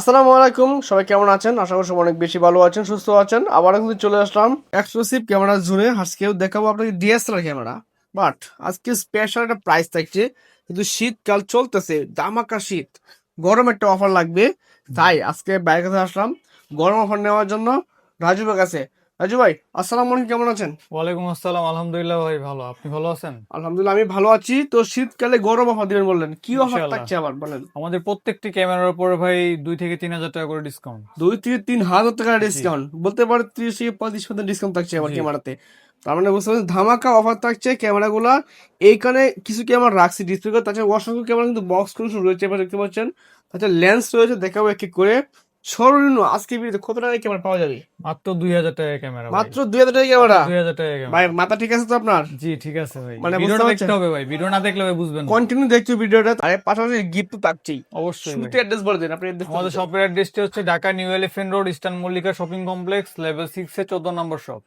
আসসালামু আলাইকুম, সবাই কেমন আছেন? আশা করি সবাই অনেক বেশি ভালো আছেন, সুস্থ আছেন। আবার কিন্তু চলে আসলাম এক্সক্লুসিভ ক্যামেরা জুড়ে। আজকেও দেখাবো আপনাকে ডিএসএলআর ক্যামেরা, বাট আজকে স্পেশাল একটা প্রাইস থাকছে। কিন্তু শীতকাল চলতেছে, দামাকা শীত, গরম একটা অফার লাগবে, তাই আজকে বাইরের কাছে আসলাম গরম অফার নেওয়ার জন্য রাজু ভাই কাছে। রাজু ভাই, আসসালামু আলাইকুম, কেমন আছেন? ওয়ালাইকুম আসসালাম, আলহামদুলিল্লাহ ভাই ভালো। আপনি ভালো আছেন? আলহামদুলিল্লাহ, আমি ভালো আছি। তো শীতকালে গরম অফার দিবেন বললেন, কি অফার ইনশাআল্লাহ। থাকছে আবার বলেন? আমাদের প্রত্যেকটি ক্যামেরার উপরে ভাই 2 থেকে 3 হাজার টাকা করে ডিসকাউন্ট। 2 থেকে 3 হাজার টাকা জি ডিসকাউন্ট বলতে পারে, 30 থেকে 35% ডিসকাউন্ট থাকছে আবার জি ক্যামেরাতে। তার মানে বুঝতে পারছেন, ধামাকা অফার থাকছে ক্যামেরাগুলা। এইখানে কিছু ক্যামেরা রাখছি ডিসপ্লে করে, তাছাড়া অসংখ্য ক্যামেরা কিন্তু বক্স কন্ডিশন রয়েছে, এবার দেখতে পাচ্ছেন। তাছাড়া লেন্স রয়েছে, দেখাবো এক এক করে। সর্বনিম্ন আজকে ভিডিওতে কত টাকায় ক্যামেরা পাওয়া যাবে? মাত্র 2 হাজার টাকা ক্যামেরা ভাই। মাত্র 2 হাজার টাকা মাত্র ক্যামেরা। 2 হাজার টাকা ভাই ক্যামেরা। মাথা ঠিক আছে তো আপনার? জি ঠিক আছে ভাই, মানে বুঝতে ভিডিওটা পারছেন, দেখতে হবে ভাই, ভিডিও না দেখলে ভাই বুঝবেন না। কন্টিনিউ দেখছো ভিডিওটা, আর এর পাশাপাশি গিফট তো থাকছেই। অবশ্যই ভাই। শুরুতে অ্যাড্রেস বলে দেন, আপনি অ্যাড্রেস আমাদের শপের অ্যাড্রেসটি হচ্ছে Dhaka new elephant road, eastern Mallika shopping complex, level 6 এ 14 নম্বর শপ।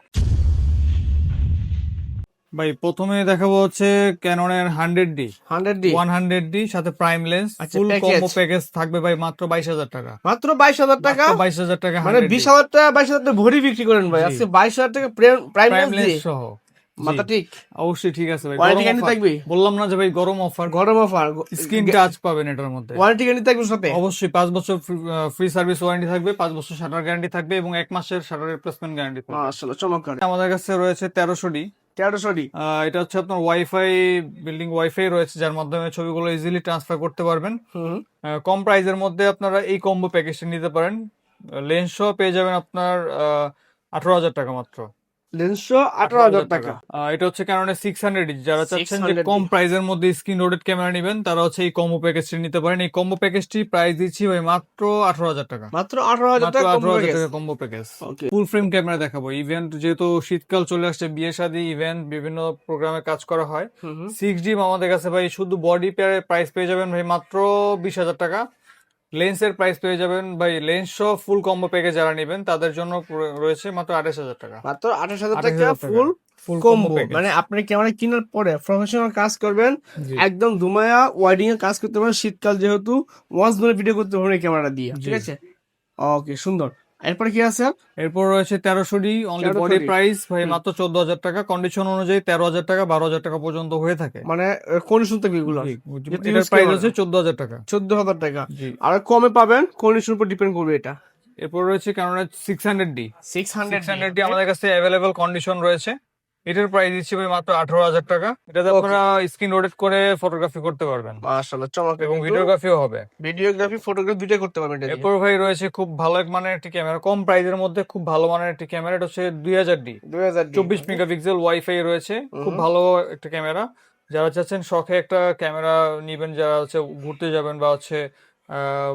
ভাই প্রথমে দেখাবো হচ্ছে ক্যাননের 100D 100D। 100D সাথে প্রাইম লেন্স, আচ্ছা, ফুল প্যাকেজ কম্বো প্যাকেজ থাকবে ভাই মাত্র 22 হাজার টাকা। মাত্র 22 হাজার টাকা। মাত্র 22 হাজার টাকা মানে 100D। 20 হাজার টাকা, 22 হাজার টাকা ভরি বিক্রি করেন ভাই, জি, আজকে 22 হাজার টাকা প্রাইম প্রাইম লেন্স লেন্স দিয়ে। সহ। জি মাথা ঠিক। অবশ্যই ঠিক আছে ভাই, ওয়ারেন্টি গরম গ্যারান্টি অফার। থাকবে? বললাম না যে ভাই গরম অফার, গরম অফার। স্ক্রিন টাচ পাবেন এটার মধ্যে। ওয়ারেন্টি গ্যারান্টি থাকবে সাথে? অবশ্যই 5 বছর ফ্রি সার্ভিস ওয়ারেন্টি থাকবে, 5 বছর শাটার গ্যারান্টি থাকবে এবং 1 মাসের শাটার রিপ্লেসমেন্ট গ্যারান্টি থাকবে। মাশাআল্লাহ, চমৎকার। আমাদের কাছে রয়েছে 1300D। 1300D। এটা হচ্ছে আপনার ওয়াইফাই, বিল্ডিং ওয়াইফাই রয়েছে যার মাধ্যমে ছবিগুলো ইজিলি ট্রান্সফার করতে পারবেন। হুম। কম প্রাইসের মধ্যে আপনারা এই কম্বো প্যাকেজটা নিতে পারেন। লেন্স সহ পেয়ে যাবেন আপনার 18 হাজার টাকা মাত্র। লেন্সও 18 হাজার টাকা। এটা হচ্ছে ক্যাননের 600D। যারা চাচ্ছেন যে 600D। কম প্রাইসের মধ্যে স্ক্রিন রোটেড ক্যামেরা নেবেন, তারা হচ্ছে এই কম্বো প্যাকেজটি নিতে পারেন। এই কম্বো প্যাকেজটি প্রাইস দিচ্ছি ভাই মাত্র 18 হাজার টাকা। মাত্র 18 হাজার মাত্র টাকা কম 18 হাজার প্যাকেজ। টাকা কম্বো প্যাকেজ। ওকে। ফুল ফ্রেম ক্যামেরা দেখাবো, ইভেন্ট যেহেতু শীতকাল চলে আসছে, বিয়ে শাদী ইভেন্ট বিভিন্ন প্রোগ্রামে কাজ করা হয়। হুম হুম। 6D আমাদের কাছে ভাই শুধু বডি প্রাইস পেয়ে যাবেন ভাই মাত্র 20 হাজার টাকা। লেন্সের প্রাইস পেয়ে যাবেন ভাই, লেন্স সহ ফুল কম্বো প্যাকেজ যারা নেবেন তাদের জন্য রয়েছে মাত্র 28 হাজার টাকা। মাত্র 28 হাজার টাকা 28 হাজার টাকা ফুল ফুল কম্বো কম্বো। প্যাকেজ। মানে আপনি ক্যামেরা কেনার পরে প্রফেশনাল কাজ করবেন, জি একদম ধুমায়া ওয়াইডিং এ কাজ করতে পারবেন। শীতকাল যেহেতু ওয়ান্স ধরে ভিডিও করতে পারবেন এই ক্যামেরা দিয়ে, জি। ঠিক আছে? ওকে, সুন্দর। এরপর কি আছে? এরপর রয়েছে 1300D, only body 1300D। Price ভাই হুম। মাত্র 14 হাজার টাকা। কন্ডিশন অনুযায়ী 13 হাজার টাকা 12 হাজার টাকা পর্যন্ত হয়ে থাকে। মানে কন্ডিশন থাকবে এগুলো, জি, যেহেতু এটার ইউজ প্রাইস ক্যামেরা। হচ্ছে 14 হাজার টাকা। 14 হাজার টাকা। জি। আর কমে পাবেন, কন্ডিশন উপর ডিপেন্ড করবে এটা। এরপর রয়েছে ক্যানোনের 600D। 600D। 600D আমাদের কাছে অ্যাভেলেবল কন্ডিশন রয়েছে। এটার প্রাইস দিচ্ছি ভাই মাত্র 18 হাজার টাকা। এটাতে ওকে, আপনারা স্ক্রিন রোটেট করে ফটোগ্রাফি করতে পারবেন মাশাআল্লাহ, চমৎকার। এবং কিন্তু ভিডিওগ্রাফিও হবে। ভিডিওগ্রাফি ফটোগ্রাফি দুইটাই করতে পারবেন এটা দিয়ে। এরপর ভাই রয়েছে খুব ভালো এক মানের একটি ক্যামেরা, কম প্রাইসের মধ্যে খুব ভালো মানের একটি ক্যামেরা। এটা হচ্ছে 2000D, 2000D। 24 মেগাপিক্সেল ওয়াইফাই রয়েছে, খুব ভালো একটা ক্যামেরা। যারা চাচ্ছেন শখে একটা ক্যামেরা নিবেন, যারা হচ্ছে ঘুরতে যাবেন বা হচ্ছে আহ,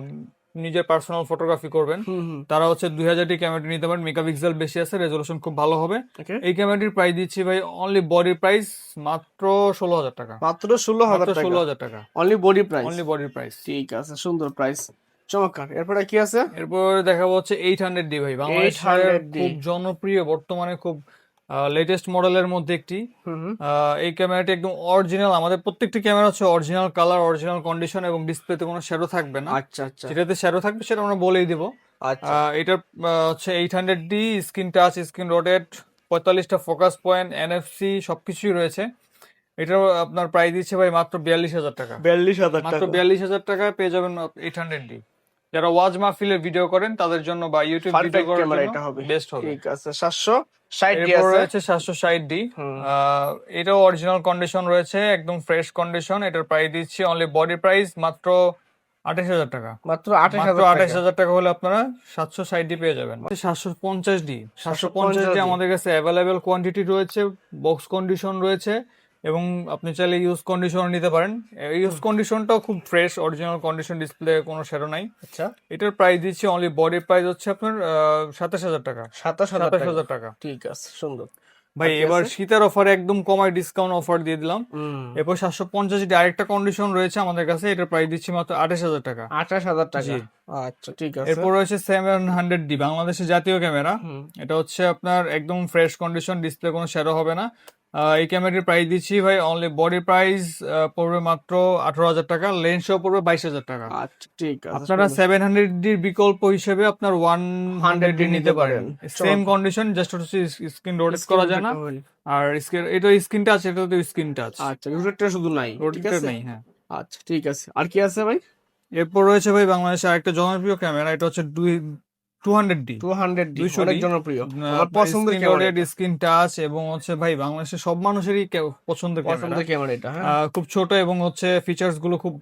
নিজের পার্সোনাল ফটোগ্রাফি করবেন, হুম হুম। তারা হচ্ছে 2000D ক্যামেরাটি নিতে পারেন। মেগাপিক্সেল বেশি আছে, রেজলিউশন খুব ভালো হবে। ওকে। এই ক্যামেরাটির প্রাইস দিচ্ছি ভাই অনলি বডি প্রাইস মাত্র 16 হাজার টাকা। মাত্র 16 হাজার মাত্র টাকা 16 হাজার টাকা only body price. Only body price. ঠিক আছে, সুন্দর প্রাইস, চমৎকার। এরপরে কি আছে? এরপর দেখাবো হচ্ছে 800D ভাই, বাংলাদেশের 800D। খুব জনপ্রিয় বর্তমানে খুব লেটেস্ট মডেলের মধ্যে একটি। হুম হুম। এই ক্যামেরাটি একদম অরিজিনাল, আমাদের প্রত্যেকটি ক্যামেরা হচ্ছে অরিজিনাল কালার, অরিজিনাল কন্ডিশন এবং ডিসপ্লেতে কোনো শ্যাডো থাকবে না। আচ্ছা আচ্ছা যেটাতে শ্যাডো থাকবে সেটা আমরা বলেই দিব। আচ্ছা। এটার হচ্ছে 800D, screen touch, screen rotate, 45টা ফোকাস পয়েন্ট, এনএফসি সবকিছুই রয়েছে। এটার আপনার প্রাইস দিচ্ছে ভাই মাত্র 42 হাজার টাকা। 42 হাজার মাত্র টাকা 42 হাজার টাকায় পেয়ে যাবেন 800D। যারা ওয়াজ মাহফিলের ভিডিও করেন তাদের জন্য বা ইউটিউব ভিডিও পারফেক্ট করার ক্যামেরা জন্য এটা হবে। বেস্ট হবে। ঠিক আছে, 760D এরপর আছে। রয়েছে 760D। হুম। এটাও অরিজিনাল কন্ডিশন রয়েছে, একদম ফ্রেশ কন্ডিশন। এটার প্রাইস দিচ্ছি অনলি বডি প্রাইস মাত্র 28 হাজার টাকা। মাত্র মাত্র 28 হাজার 28 হাজার টাকা হলে আপনারা 760D পেয়ে যাবেন। 750D, 750D 750D। আমাদের কাছে অ্যাভেলেবেল কোয়ান্টিটি রয়েছে, বক্স কন্ডিশন রয়েছে এবং আপনি চাইলে ইউজ কন্ডিশন নিতে পারেন। ইউজ কন্ডিশনটাও খুব ফ্রেশ, অরিজিনাল কন্ডিশন, ডিসপ্লে কোনো শ্যাডো নাই। আচ্ছা, এটার প্রাইস দিচ্ছি অনলি বডি প্রাইস হচ্ছে আপনার 27 হাজার টাকা। 27 হাজার 27 হাজার টাকা। ঠিক আছে, সুন্দর। ভাই আর কি এবার আছে? শীতের অফারে একদম কমায় ডিসকাউন্ট অফার দিয়ে দিলাম। হুম। এরপর 750 আরেকটা কন্ডিশন রয়েছে আমাদের কাছে, এটার প্রাইস দিচ্ছি মাত্র 28 হাজার টাকা। 28 হাজার টাকা। জি। আচ্ছা, ঠিক আছে। এরপর রয়েছে 700D, বাংলাদেশের জাতীয় ক্যামেরা। হুম। এটা হচ্ছে আপনার একদম ফ্রেশ কন্ডিশন, ডিসপ্লে কোনো শ্যাডো হবে না। এই ক্যামেরাটির প্রাইস দিচ্ছি ভাই অনলি বডি প্রাইস পড়বে মাত্র 18,000 টাকা, লেন্স সহ পড়বে 22,000 টাকা। আচ্ছা ঠিক আছে, আপনারা 700 ডির বিকল্প হিসেবে আপনার 100 ডি নিতে পারেন, সেম চমৎকার। কন্ডিশন, জাস্ট হচ্ছে স্ক্রিন রোটেট করা যায় না। আর এটা স্ক্রিন টাচ, এটা তো স্ক্রিন টাচ, আচ্ছা রোটেটটা শুধু নাই, ঠিক রোটেটর আছে। নেই, হ্যাঁ। আচ্ছা ঠিক আছে, আর কি আছে ভাই? এরপর রয়েছে ভাই বাংলাদেশের আরেকটা জনপ্রিয় ক্যামেরা, এটা হচ্ছে 200D 200D 200D অনেক জনপ্রিয়, আমার পছন্দের screen camera, rotate, screen touch, এবং হচ্ছে ভাই বাংলাদেশের সব মানুষেরই পছন্দের ক্যামেরা। পছন্দের ক্যামেরা এটা, হ্যাঁ খুব ছোট এবং হচ্ছে ফিচার্স গুলো খুব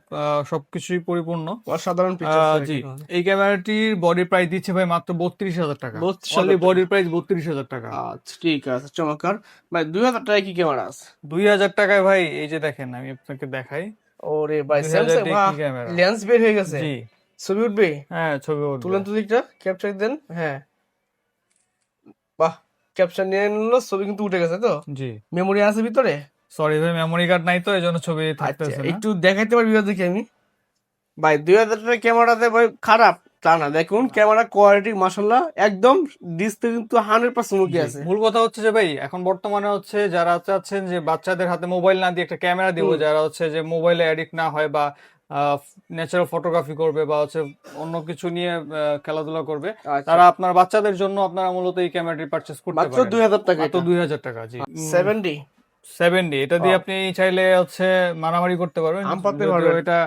সবকিছুই পরিপূর্ণ, অসাধারণ ফিচার। জি। এই ক্যামেরাটির বডি প্রাইস দিচ্ছে ভাই মাত্র 32,000 টাকা, 32,000 অনলি বডি প্রাইস 32,000 টাকা। আচ্ছা ঠিক আছে, চমৎকার ভাই। 2000 টাকায় কি ক্যামেরা আছে? 2000 টাকায় ভাই এই যে দেখেন, আমি আপনাকে দেখাই। ওরে ভাই 2000 স্যামসাং, দিয়ে বাহ, কি ক্যামেরা! লেন্স বের হয়ে গেছে, জি, ছবি উঠবে, হ্যাঁ, ছবি উঠবে। তুলেন তো দিকটা, ক্যাপচার দেন, হ্যাঁ বাহ, ক্যাপচার নিয়ে নিলো, ছবি কিন্তু উঠে গেছে তো? জি, মেমোরি আছে ভিতরে? সরি ভাই, মেমোরি কার্ড নাই তো, এই জন্য ছবি আচ্ছা থাকতেছে না। একটু দেখাইতে পারবি দেখি আমি ভাই? 2000 টাকার ক্যামেরাতে ভাই খারাপ তা না, দেখুন ক্যামেরা কোয়ালিটি মাশাআল্লাহ একদম, ডিসপ্লে কিন্তু 100% ওকে আছে। মূল কথা হচ্ছে যে ভাই এখন বর্তমানে হচ্ছে যারা চাচ্ছেন যে বাচ্চাদের হাতে মোবাইল না দিয়ে একটা ক্যামেরা দিব, যারা হচ্ছে যে মোবাইলে অ্যাডিক্ট না হয়, বা ন্যাচারাল ফটোগ্রাফি করবে, বা হচ্ছে অন্য কিছু নিয়ে খেলাধুলা করবে, আচ্ছা, তারা আপনার বাচ্চাদের জন্য আপনারা মূলত এই ক্যামেরাটি পারচেজ করতে মাত্র পারেন 2000 টাকা, মাত্র 2000 টাকা। জি, 70 70, এটা দিয়ে আপনি চাইলে হচ্ছে মারামারি করতে পারবেন, আম পাততে যদিও পারবেন। এটা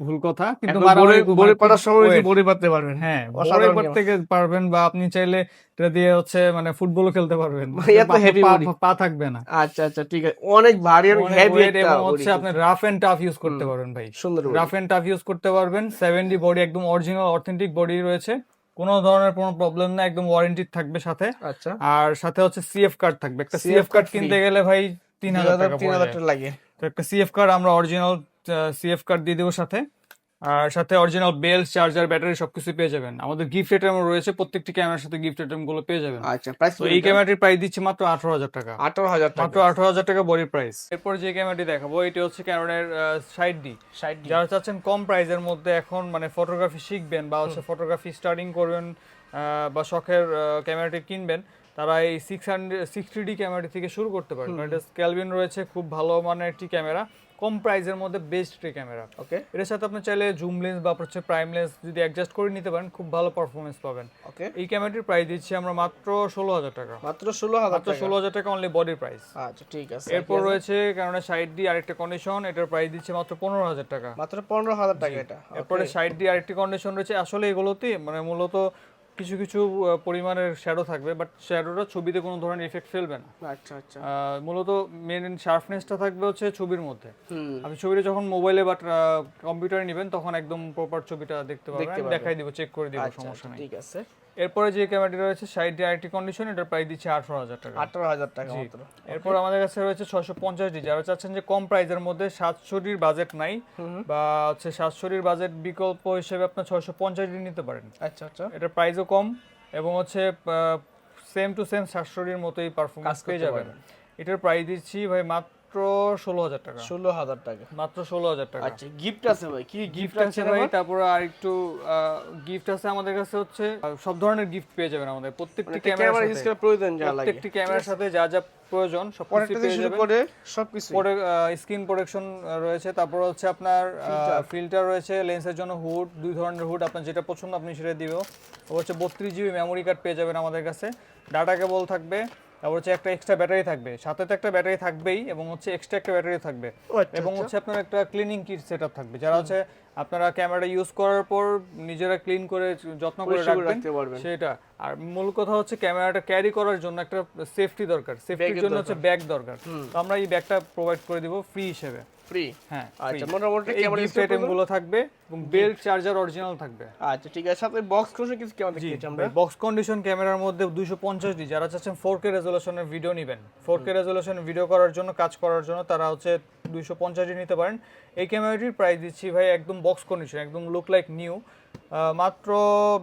ভুল কথা, কিন্তু এখন মারামারি বড়ি পাড়ার সময় wait, বড়ি পাততে পারবেন, হ্যাঁ, অসাধারণ বড়ি থেকে পারবেন, বা আপনি চাইলে এটা দিয়ে হচ্ছে মানে ফুটবলও খেলতে পারবেন, ভাই, এত আপনার heavy body। পা থাকবে না, আচ্ছা আচ্ছা ঠিক আছে, অনেক ভারী, অনেক অনেক হেভি weight, একটা এবং body হচ্ছে আপনি কিন্তু। রাফ এন্ড টাফ ইউজ করতে পারবেন ভাই, সুন্দর body। Rough and tough use করতে পারবেন। 70 বডি, একদম অরিজিনাল অথেন্টিক বডি রয়েছে, কোনো ধরনের কোনো প্রবলেম না, একদম ওয়ারেন্টি থাকবে সাথে। আচ্ছা, আর সাথে হচ্ছে সিএফ কার্ড থাকবে, একটা CF সিএফ কার্ড free। কিনতে গেলে ভাই 3000 টাকা পড়ে 3000 যায়। টাকা লাগে। তো একটা সিএফ কার্ড, আমরা অরিজিনাল সিএফ কার্ড দিয়ে দেবো সাথে, আর সাথে অরিজিনাল বেল, চার্জার, ব্যাটারি সবকিছু পেয়ে যাবেন। আমাদের গিফট আইটেম রয়েছে, প্রত্যেকটি ক্যামেরার সাথে গিফট আইটেম গুলো পেয়ে যাবেন। আচ্ছা প্রাইস তো এই ক্যামেরাটির প্রাইস দিচ্ছি মাত্র 18,000 টাকা, 18000 টাকা, মাত্র 18,000 টাকা বডি প্রাইস। এরপর যে ক্যামেরাটি দেখাবো, এটি হচ্ছে ক্যামেরার 60D। 60 যারা চাচ্ছেন কম প্রাইসের মধ্যে এখন মানে ফটোগ্রাফি শিখবেন, বা হচ্ছে ফটোগ্রাফি স্টার্টিং করবেন, বা শখের ক্যামেরাটি কিনবেন, তারা এই 60D ক্যামেরাটি থেকে শুরু করতে পারেন। এটা ক্যালভিন রয়েছে, খুব ভালো মানের একটি ক্যামেরা, কম প্রাইসের মধ্যে বেস্ট একটি ক্যামেরা। ওকে এটার সাথে আপনি চাইলে জুম লেন্স বা হচ্ছে প্রাইম লেন্স যদি অ্যাডজাস্ট করে নিতে পারেন, খুব ভালো পারফরমেন্স পাবেন। ওকে, এই ক্যামেরাটির প্রাইস দিচ্ছি আমরা মাত্র 16,000 টাকা, মাত্র 16000 মাত্র টাকা। 16,000 টাকা অনলি বডি প্রাইস। আচ্ছা ঠিক আছে, এরপর রয়েছে কারণে 60D আরেকটা কন্ডিশন, এটার প্রাইস দিচ্ছে মাত্র 15,000 টাকা। মাত্র 15000 টাকা এটা। এরপরে 60D আরেকটি কন্ডিশন রয়েছে, আসলে এগুলোতে মানে মূলত কিছু কিছু পরিমাণের শ্যাডো থাকবে, বাট শ্যাডোটা ছবিতে কোনো ধরনের ইফেক্ট ফেলবে না। আচ্ছা আচ্ছা, মূলত মেন শার্পনেসটা থাকবে হচ্ছে ছবির মধ্যে। হুম, আপনি ছবিটা যখন মোবাইলে বা কম্পিউটারে নেবেন, তখন একদম প্রপার ছবিটা দেখতে পারবেন। আমি দেখাই দিব, চেক করে দিব, আচ্ছা সমস্যা নেই। ঠিক আছে, এরপরে যে ক্যামেরাটি রয়েছে 60D আরেকটি কন্ডিশন, এটার প্রাইস দিচ্ছে 18,000 টাকা। 18000 টাকা জি। মাত্র। এরপর আমাদের কাছে রয়েছে 650D, যারা চাচ্ছেন যে কম প্রাইসের মধ্যে 700Dর বাজেট নাই, বা হচ্ছে 700Dর বাজেট বিকল্প হিসেবে আপনার 650D নিতে পারেন। আচ্ছা আচ্ছা, এটার প্রাইসও কম, এবং হচ্ছে সেম টু সেম 700Dর মতোই পারফরমেন্স পেয়ে যাবেন। এটার প্রাইস দিচ্ছি ভাই মাত্র 16,000 টাকা, 16000 টাকা। মাত্র 16,000 টাকা। আচ্ছা গিফট আছে ভাই, কি গিফট গিফট আছে ভাই, তারপর আর একটু গিফট আছে আমাদের কাছে, হচ্ছে সব ধরনের গিফট পেয়ে যাবেন আমাদের প্রত্যেকটি ক্যামেরা ক্যামেরার ইউজ সাথে। করার প্রয়োজন যা লাগে, প্রত্যেকটি ক্যামেরার সাথে যা যা প্রয়োজন সবকিছু পরেরটা থেকে পেয়ে শুরু যাবেন। করে সবকিছু। পরে স্ক্রিন প্রোটেকশন রয়েছে, তারপর হচ্ছে আপনার ফিল্টার রয়েছে, লেন্সের জন্য হুড, দুই ধরনের হুড, আপনার যেটা পছন্দ আপনি সেটা দিবেও। হচ্ছে 32GB মেমোরি কার্ড পেয়ে যাবেন আমাদের কাছে, ডাটা কেবল থাকবে, তারপর হচ্ছে একটা এক্সট্রা ব্যাটারি থাকবে, সাথে তো একটা ব্যাটারি থাকবেই, এবং হচ্ছে এক্সট্রা একটা ব্যাটারি থাকবে, এবং হচ্ছে আপনার একটা ক্লিনিং কিট সেটআপ থাকবে, যারা হচ্ছে আপনারা ক্যামেরাটা ইউজ করার পর নিজেরা ক্লিন করে যত্ন করে রাখবেন রাখতে পারবেন। সেটা। আর মূল কথা হচ্ছে ক্যামেরাটা ক্যারি করার জন্য একটা সেফটি দরকার, সেফটির জন্য হচ্ছে ব্যাগ দরকার, তো আমরা এই ব্যাগটা প্রোভাইড করে দিব ফ্রি হিসেবে। ফ্রি, হ্যাঁ, আচ্ছা মোটামুটি এই ক্যামেরা গিফট আইটেম গুলো থাকবে, এবং বেল্ট, চার্জার অরিজিনাল থাকবে। আচ্ছা ঠিক আছে, সাথে বক্স কোশন কিছু কেমন দেখতে আমরা? বক্স কন্ডিশন ক্যামেরার মধ্যে 250D, যারা চাচ্ছেন 4K রেজোলিউশনের ভিডিও নেবেন, 4K রেজোলিউশনের ভিডিও করার জন্য, কাজ করার জন্য, তারা হচ্ছে 250D নিতে পারেন। এই ক্যামেরাটির প্রাইস দিচ্ছি ভাই একদম বক্স কন্ডিশন, একদম লুক লাইক নিউ, মাত্র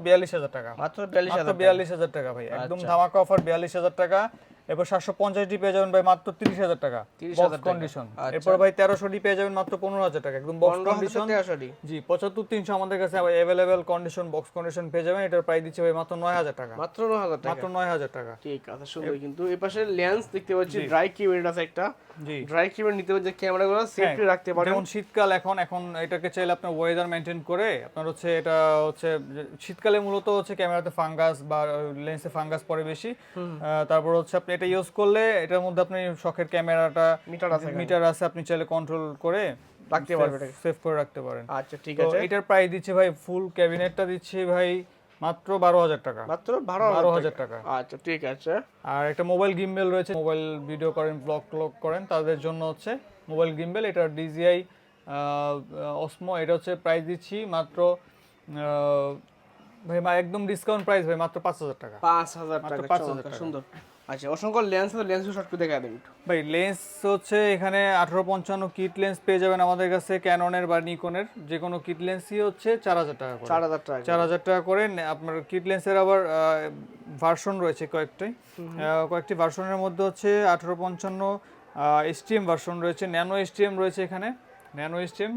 42,000 টাকা, মাত্র মাত্র 42,000 টাকা ভাই, একদম ধামাকা অফার 42,000 টাকা। এরপর 750 পেয়ে যাবেন ভাই মাত্র 30,000 টাকা 30,000 বক্স টাকা। কন্ডিশন। আচ্ছা। এরপর ভাই 1300 পেয়ে যাবেন মাত্র 15,000 টাকা একদম বক্স কন্ডিশন। 1300 জি 75-300 আমাদের কাছে অ্যাভেলেবেল কন্ডিশন বক্স কন্ডিশন পেয়ে যাবেন। এটার প্রাইস দিচ্ছে ভাই মাত্র 9,000 টাকা। মাত্র 9000 টাকা। মাত্র 9,000 টাকা। ঠিক আছে, সুন্দর। কিন্তু এই পাশে লেন্স দেখতে পাচ্ছি, ড্রাই কিউবেট আছে একটা। জি ড্রাই কিউবেট নিতে পারলে ক্যামেরাগুলো সেফটি রাখতে পারেন। যেমন শীতকাল এখন এটাকে চাইলে আপনার ওয়েদার মেনটেন করে আপনার হচ্ছে এটা হচ্ছে শীতকালে মূলত হচ্ছে ক্যামেরাতে ফাঙ্গাস বা লেন্সে ফাঙ্গাস পড়ে বেশি। তারপর হচ্ছে আপনি এটা ইউজ করলে এটার মধ্যে আপনি শখের ক্যামেরাটা মিটার আছে আপনি চাইলে কন্ট্রোল করে রাখতে পারবেন, সেভ করে রাখতে পারেন। আচ্ছা ঠিক তো আছে। এটার প্রাইস দিচ্ছে ভাই ফুল ক্যাবিনেটটা দিচ্ছে ভাই মাত্র 12,000 টাকা। মাত্র 12,000 টাকা। আচ্ছা ঠিক আছে। আর একটা মোবাইল গিম্বেল রয়েছে, মোবাইল ভিডিও করেন ব্লগ করেন তাদের জন্য হচ্ছে মোবাইল গিম্বেল। এটা DJI অসমো। এটা হচ্ছে প্রাইস দিচ্ছি মাত্র ভাই একদম ডিসকাউন্ট প্রাইস ভাই মাত্র 5,000 টাকা। 5,000 মাত্র টাকা। 5,000 চমৎকার, টাকা। সুন্দর। আচ্ছা, অসংখ্য লেন্স আছে, লেন্স শর্ট করে দেখা দেন একটু। ভাই লেন্স হচ্ছে এখানে 1855 কিট লেন্স পেয়ে যাবেন আমাদের কাছে, ক্যাননের বা নিকনের যে কোনো কিট লেন্সই হচ্ছে 4,000 টাকা করে। 4,000 টাকা। 4,000 টাকা করে। আপনার কিট লেন্সের আবার ভার্সন রয়েছে কয়েকটি ভার্সনের মধ্যে হচ্ছে 1855 STM ভার্সন রয়েছে, ন্যানো STM রয়েছে এখানে। ন্যানো STM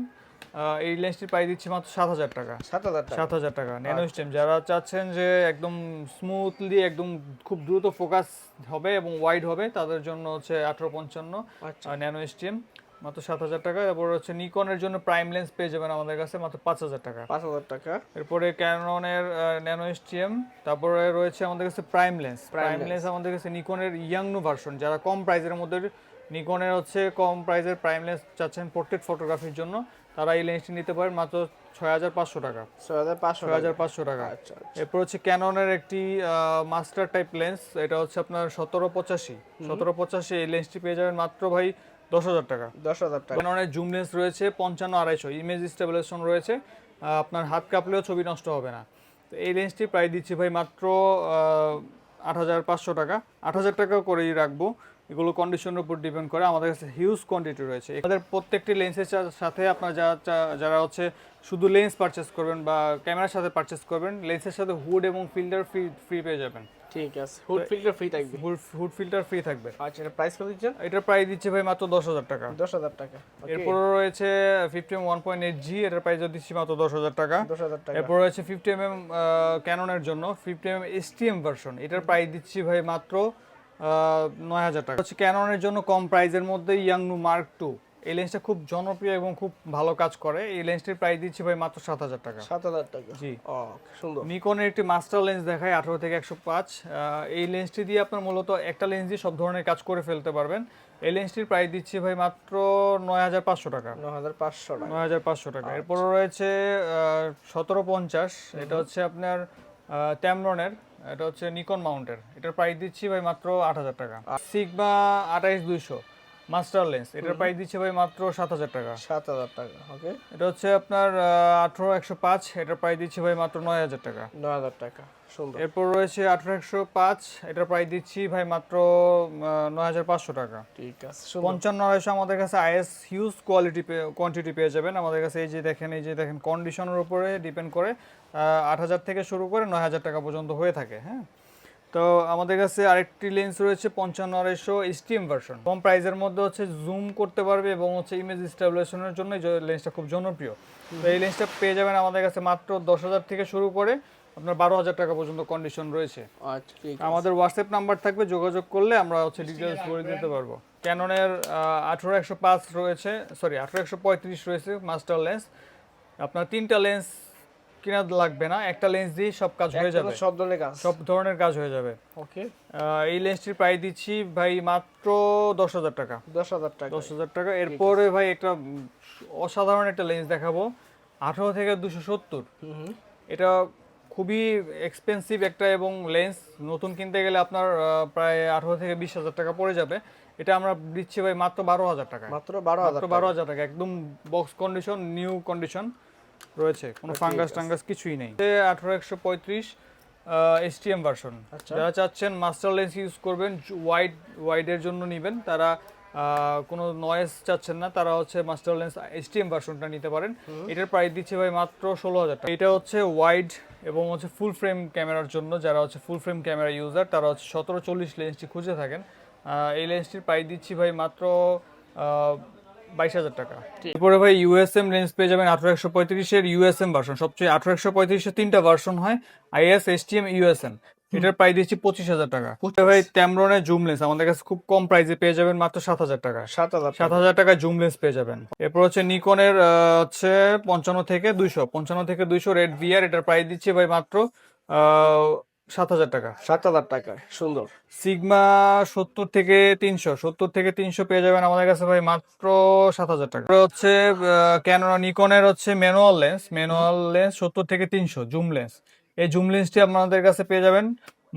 এই লেন্সটির প্রাইস দিচ্ছি মাত্র 7,000 টাকা। 7,000 টাকা। 7,000 টাকা ন্যানো STM। যারা চাচ্ছেন যে একদম স্মুথলি একদম খুব দ্রুত ফোকাস হবে এবং ওয়াইড হবে তাদের জন্য হচ্ছে 1855 ন্যানো STM মাত্র 7,000 টাকা। তারপর হচ্ছে নিকনের জন্য প্রাইম লেন্স পেয়ে যাবেন আমাদের কাছে মাত্র 5,000 টাকা। 5,000 টাকা। এরপরে ক্যাননের ন্যানো STM। তারপরে রয়েছে আমাদের কাছে প্রাইম লেন্স আমাদের কাছে নিকনের ইয়াংনু ভার্সন। যারা কম প্রাইসের মধ্যে নিকনের হচ্ছে কম প্রাইসের প্রাইম লেন্স চাচ্ছেন পোর্ট্রেট ফটোগ্রাফির জন্য, তারা এই লেন্সটি নিতে পারেন মাত্র 6,500 টাকা। 6,500 টাকা। আচ্ছা। এরপর হচ্ছে ক্যাননের একটি মাস্টার টাইপ লেন্স, এটা হচ্ছে আপনার 1785 এই লেন্সটি পেয়ে যাবেন মাত্র ভাই 10,000 টাকা। 10,000 টাকা। ক্যাননের জুম লেন্স রয়েছে 55-250, ইমেজ স্টেবিলাইজেশন রয়েছে, আপনার হাত কাঁপলেও ছবি নষ্ট হবে না। তো এই লেন্সটি প্রায় দিচ্ছি ভাই মাত্র 8,500 টাকা। 8,000 টাকা করেই রাখবো। এগুলো কন্ডিশনের উপর ডিপেন্ড করে। আমাদের কাছে হিউজ কোয়ান্টিটি রয়েছে। আমাদের প্রত্যেকটি লেন্সের সাথে আপনার যারা হচ্ছে শুধু লেন্স পারচেস করবেন বা ক্যামেরার সাথে পারচেস করবেন, লেন্সের সাথে হুড এবং ফিল্টার ফ্রি পেয়ে যাবেন। ঠিক আছে, হুড ফিল্টার ফ্রি থাকবে। হুড ফিল্টার ফ্রি থাকবে। আচ্ছা, এটা প্রাইস কত দিচ্ছেন? এটার প্রাইস দিচ্ছে ভাই মাত্র 10,000 টাকা। 10,000 টাকা। এরপর রয়েছে 50mm1.8G, এটার প্রাইস দিচ্ছি মাত্র 10,000 টাকা। 10,000 টাকা। এরপর রয়েছে 50mm ক্যাননের জন্য 50mm STM ভার্সন, এটার প্রাইস দিচ্ছি ভাই মাত্র 9,000 টাকা। হচ্ছে ক্যাননের জন্য কম প্রাইসের মধ্যে ইয়াংনু Mark II। এই লেন্সটা খুব জনপ্রিয় এবং খুব ভালো কাজ করে। এই লেন্সটির প্রাইস দিচ্ছি ভাই মাত্র 7,000 টাকা। 7,000 টাকা। জি সুন্দর। নিকনের একটি মাস্টার লেন্স দেখায় 18-105। এই লেন্সটি দিয়ে আপনার মূলত একটা লেন্স দিয়ে সব ধরনের কাজ করে ফেলতে পারবেন। এই লেন্সটির প্রাইস দিচ্ছি ভাই মাত্র 9,500 টাকা। 9,500 টাকা। 9,500 টাকা। এরপর রয়েছে 1750, এটা হচ্ছে আপনার ট্যামরনের, এটা হচ্ছে নিকন মাউন্টের, এটার প্রাইস দিচ্ছি ভাই মাত্র 8,000 টাকা। সিগমা 28-200 মাস্টার লেন্স, এটার প্রাইস দিচ্ছে ভাই মাত্র 7,000 টাকা। 7,000 টাকা। ওকে। এটা হচ্ছে আপনার 18-105, এটার প্রাইস দিচ্ছি ভাই মাত্র 9,000 টাকা। 9,000 টাকা। সুন্দর। এরপর রয়েছে 18-105, এটার প্রাইস দিচ্ছি ভাই মাত্র 9,500 টাকা। ঠিক আছে। 55-250 আমাদের কাছে IS হিউজ কোয়ান্টিটি পেয়ে যাবেন আমাদের কাছে। এই যে দেখেন কন্ডিশনের উপরে ডিপেন্ড করে 8,000 থেকে শুরু করে 9,000 টাকা পর্যন্ত হয়ে থাকে। হ্যাঁ, তো আমাদের কাছে আরেকটি লেন্স রয়েছে 55-250 STM ভার্সন। কম প্রাইসের মধ্যে হচ্ছে জুম করতে পারবে এবং হচ্ছে ইমেজ স্টেবিলাইজেশনের জন্য এই লেন্সটা খুব জনপ্রিয়। তো এই লেন্সটা পেয়ে যাবেন আমাদের কাছে মাত্র 10,000 থেকে শুরু করে আপনার 12,000 টাকা পর্যন্ত কন্ডিশন রয়েছে। আচ্ছা ঠিক আছে। আমাদের হোয়াটসঅ্যাপ নাম্বার থাকবে, যোগাযোগ করলে আমরা হচ্ছে ডিটেইলস বলে দিতে পারবো। ক্যাননের 18-105 রয়েছে, 18-135 রয়েছে মাস্টার লেন্স। আপনার 3টা লেন্স কিনা লাগবে না, একটা লেন্স দিয়ে সব কাজ হয়ে যাবে, সব ধরনের কাজ হয়ে যাবে। ওকে। এই লেন্সটির প্রাইস দিচ্ছি ভাই মাত্র 10,000 টাকা। 10,000 টাকা। 10,000 টাকা। এরপরে ভাই একটা অসাধারণ একটা লেন্স দেখাবো 18-270। এটা খুবই এক্সপেন্সিভ একটা এবং লেন্স নতুন কিনতে গেলে আপনার প্রায় 18-20,000 টাকা পড়ে যাবে। এটা আমরা দিচ্ছি ভাই মাত্র 12,000 টাকা। মাত্র 12,000 টাকা। একদম বক্স কন্ডিশন, নিউ কন্ডিশন রয়েছে, কোনো ফাঙ্গাস টাঙ্গাস কিছুই নেই। 18-135 STM ভার্সন। যারা চাচ্ছেন মাস্টার লেন্স ইউজ করবেন, ওয়াইডের জন্য নেবেন, তারা কোনো নয়েজ চাচ্ছেন না, তারা হচ্ছে মাস্টার লেন্স HTM ভার্সনটা নিতে পারেন। এটার প্রাইস দিচ্ছে ভাই মাত্র 16,000 টাকা। এটা হচ্ছে ওয়াইড এবং হচ্ছে ফুল ফ্রেম ক্যামেরার জন্য, যারা হচ্ছে ফুল ফ্রেম ক্যামেরা ইউজার তারা হচ্ছে 1740 লেন্সটি খুঁজে থাকেন। এই লেন্সটির প্রাইস দিচ্ছি ভাই মাত্র 22,000 টাকা। এরপরে ভাই ইউএসএম লেন্স পেয়ে যাবেন 1835 এর ইউএসএম ভার্সন। সবচেয়ে 1835 এর 3টা ভার্সন হয়, IS, HTM, USM। এটার প্রাইস দিচ্ছি 25,000 টাকা। ভাই ট্যামরনের জুম লেন্স আমাদের কাছে খুব কম প্রাইসে পেয়ে যাবেন মাত্র 7,000 টাকা। 7,000 টাকা জুম লেন্স পেয়ে যাবেন। এরপর হচ্ছে নিকনের হচ্ছে 55 থেকে 200 রেড ভিআর, এটার প্রাইস দিচ্ছি ভাই মাত্র 7,000 টাকা। 7,000 টাকা, সুন্দর। সিগমা 70 থেকে 300 পেয়ে যাবেন আমাদের কাছে ভাই মাত্র 7,000 টাকা। তারপরে হচ্ছে ক্যানোন নিকনের হচ্ছে ম্যানুয়াল লেন্স 70 থেকে 300 জুম লেন্স। এই জুম লেন্সটি আপনাদের কাছে পেয়ে যাবেন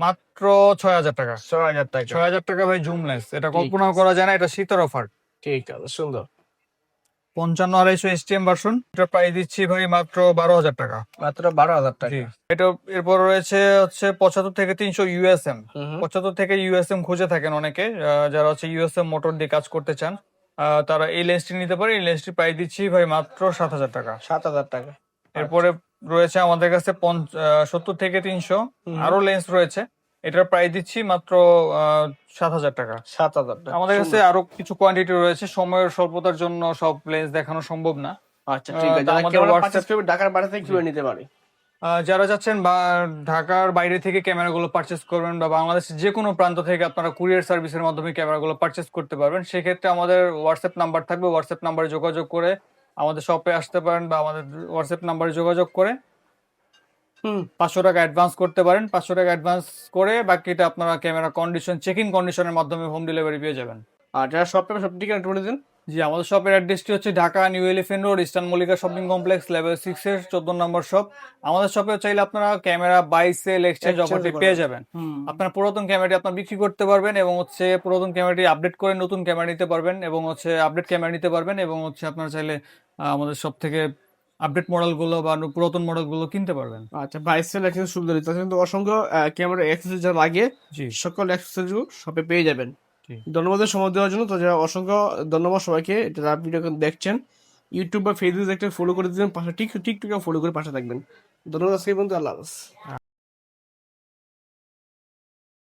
মাত্র 6,000 টাকা। 6,000 টাকা। 6,000 টাকা ভাই জুম লেন্স, এটা কল্পনা করা যায় না, এটা শীতের অফার। ঠিক আছে, সুন্দর। 55-250 HTM ভার্সন, এটার প্রাইস দিচ্ছি ভাই মাত্র 12,000 টাকা। মাত্র 12,000 টাকা। এটা এরপর রয়েছে হচ্ছে 75 থেকে 300 ইউএসএম। 75 থেকে ইউএসএম খুঁজে থাকেন অনেকে, যারা হচ্ছে ইউএসএম মোটর দিয়ে কাজ করতে চান, তারা এই লেন্সটি নিতে পারে। এই লেন্সটি প্রাইস দিচ্ছি ভাই মাত্র 7,000 টাকা। 7,000 টাকা। এরপরে রয়েছে আমাদের কাছে 70 থেকে 300 আরো লেন্স রয়েছে, এটার প্রাইস দিচ্ছি মাত্র 7,000 টাকা। 7,000 টাকা। আমাদের কাছে আরো কিছু কোয়ান্টিটি রয়েছে, সময়ের স্বল্পতার জন্য সব লেন্স দেখানো সম্ভব না। আচ্ছা, ঠিক আছে। আমাদের আমাদের WhatsApp- পারচেজ করবে ঢাকার বাইরে থেকে কিভাবে নিতে পারে? যারা যাচ্ছেন বা ঢাকার বাইরে থেকে ক্যামেরাগুলো পারচেস করবেন বা বাংলাদেশের যে কোনো প্রান্ত থেকে আপনারা কুরিয়ার সার্ভিসের মাধ্যমে ক্যামেরাগুলো পারচেস করতে পারবেন, সেক্ষেত্রে আমাদের হোয়াটসঅ্যাপ নাম্বার থাকবে। হোয়াটসঅ্যাপ নাম্বারে যোগাযোগ করে আমাদের শপে আসতে পারেন বা আমাদের হোয়াটসঅ্যাপ নাম্বারে যোগাযোগ করে 500 টাকা অ্যাডভান্স করতে পারেন। 500 টাকা অ্যাডভান্স করে বাকিটা আপনারা ক্যামেরা কন্ডিশন চেকিং কন্ডিশনের মাধ্যমে হোম ডেলিভারি পেয়ে যাবেন। আর যারা শপ পাবে সব ঠিকানা একটু বলে দিন। জি, আমাদের শপের অ্যাড্রেসটি হচ্ছে Dhaka new elephant road, eastern Mallika shopping complex, level 6 এর 14 নম্বর শপ। আমাদের শপে চাইলে আপনারা ক্যামেরা বাই সেল এক্সচেঞ্জ অফারটি পেয়ে যাবেন। আপনারা পুরাতন ক্যামেরাটি আপনারা বিক্রি করতে পারবেন এবং হচ্ছে পুরাতন ক্যামেরাটি আপডেট করে নতুন ক্যামেরা নিতে পারবেন এবং হচ্ছে আপডেট ক্যামেরা নিতে পারবেন এবং হচ্ছে আপনারা চাইলে আমাদের শপ থেকে আপডেট মডেলগুলো বা পুরাতন মডেলগুলো কিনতে পারবেন। আচ্ছা, বাইসেল এক্সেসরি সুবিধা দিতে কিন্তু অসংখ্য ক্যামেরা অ্যাক্সেসরি যা লাগে জি, সকল অ্যাক্সেসরি শপে পেয়ে যাবেন। জি। ধন্যবাদ সময় দেওয়ার জন্য। তো যারা অসংখ্য ধন্যবাদ সবাইকে যারা ভিডিও দেখছেন। ইউটিউব বা ফেসবুক দেখতে ফলো করে দিবেন, পাশে টিকটকে ফলো করে পাশে থাকবেন। ধন্যবাদ আজকে বন্ধু, আল্লাহ হাফেজ।